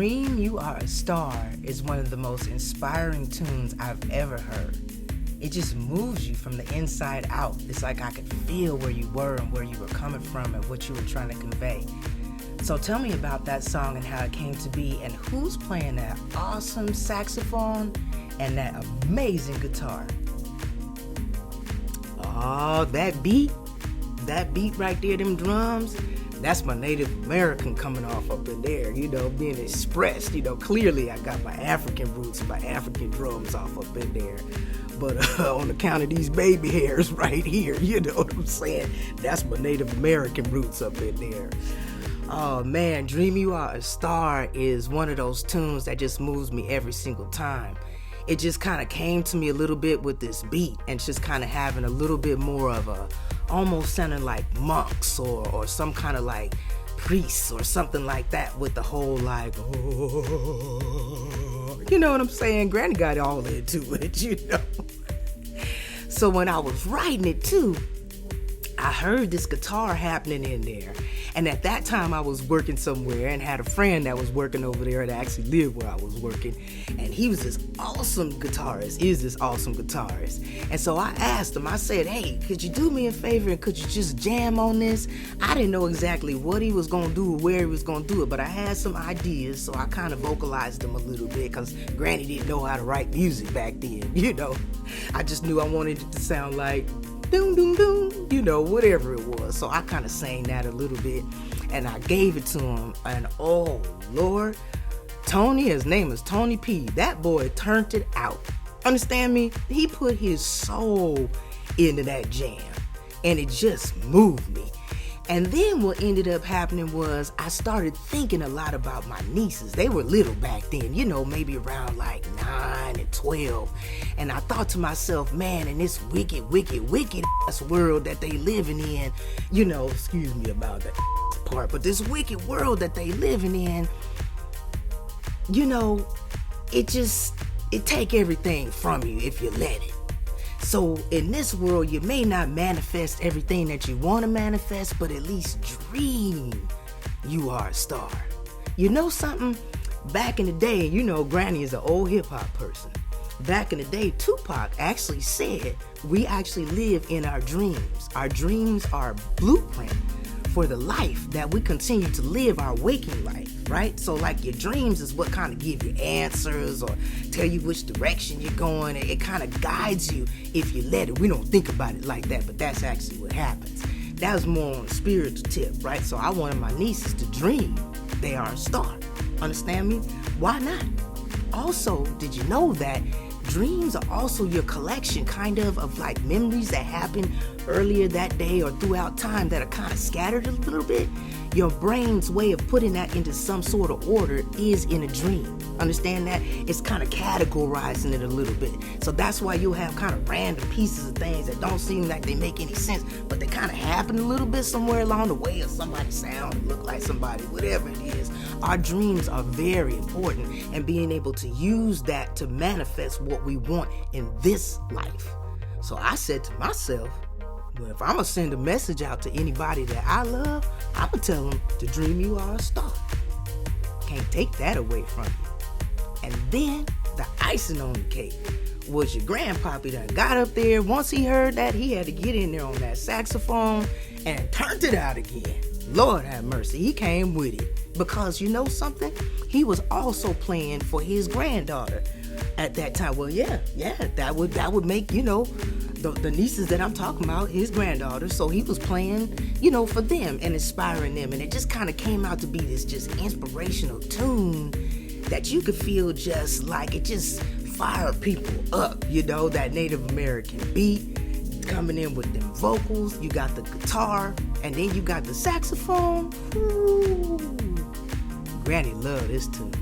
Dream You Are a Star is one of the most inspiring tunes I've ever heard. It just moves you from the inside out. It's like I could feel where you were and where you were coming from and what you were trying to convey. So tell me about that song and how it came to be, and who's playing that awesome saxophone and that amazing guitar. Oh, that beat right there, them drums, that's my Native American coming off up in there, being expressed. Clearly I got my African roots and my African drums off up in there. But on account of these baby hairs right here, you know what I'm saying? That's my Native American roots up in there. Oh man, Dream You Are a Star is one of those tunes that just moves me every single time. It just kind of came to me a little bit with this beat and just kind of having a little bit more of a, almost sounding like monks or some kind of like priests or something like that, with the whole like, oh, you know what I'm saying? Granny got all into it, So when I was writing it too, I heard this guitar happening in there. And at that time I was working somewhere and had a friend that was working over there that actually lived where I was working. And he was this awesome guitarist, And so I asked him, I said, hey, could you do me a favor and could you just jam on this? I didn't know exactly what he was going to do or where he was going to do it, but I had some ideas, so I kind of vocalized them a little bit because Granny didn't know how to write music back then, I just knew I wanted it to sound like doom, doom, doom, whatever it was. So I kind of sang that a little bit and I gave it to him. And oh, Lord, Tony, his name is Tony P. That boy turned it out. Understand me? He put his soul into that jam and it just moved me. And then what ended up happening was I started thinking a lot about my nieces. They were little back then, maybe around like 9 and 12. And I thought to myself, man, in this wicked ass world that they living in, excuse me about that part, but this wicked world that they living in, it take everything from you if you let it. So in this world, you may not manifest everything that you want to manifest, but at least dream you are a star. You know something? Back in the day, Granny is an old hip hop person. Back in the day, Tupac actually said, we actually live in our dreams. Our dreams are a blueprint for the life that we continue to live, our waking life, right? So like your dreams is what kind of give you answers or tell you which direction you're going. It kind of guides you if you let it. We don't think about it like that, but that's actually what happens. That was more on a spiritual tip, right? So I wanted my nieces to dream they are a star. Understand me? Why not? Also, did you know that dreams are also your collection of like memories that happened earlier that day or throughout time that are kind of scattered a little bit? Your brain's way of putting that into some sort of order is in a dream. Understand that? It's kind of categorizing it a little bit. So that's why you'll have kind of random pieces of things that don't seem like they make any sense, but they kind of happen a little bit somewhere along the way, or somebody sound and look like somebody, whatever it is. Our dreams are very important, and being able to use that to manifest what we want in this life. So I said to myself, well, if I'm going to send a message out to anybody that I love, I'm going to tell them to dream you are a star. Can't take that away from you. And then the icing on the cake was your grandpappy that got up there. Once he heard that, he had to get in there on that saxophone and turned it out again. Lord have mercy, he came with it. Because you know something? He was also playing for his granddaughter at that time. Well, yeah, that would make, the nieces that I'm talking about, his granddaughter. So he was playing, for them and inspiring them. And it just kind of came out to be this just inspirational tune that you could feel just like it just fired people up, that Native American beat coming in with them vocals. You got the guitar and then you got the saxophone. Ooh. Granny loved this tune.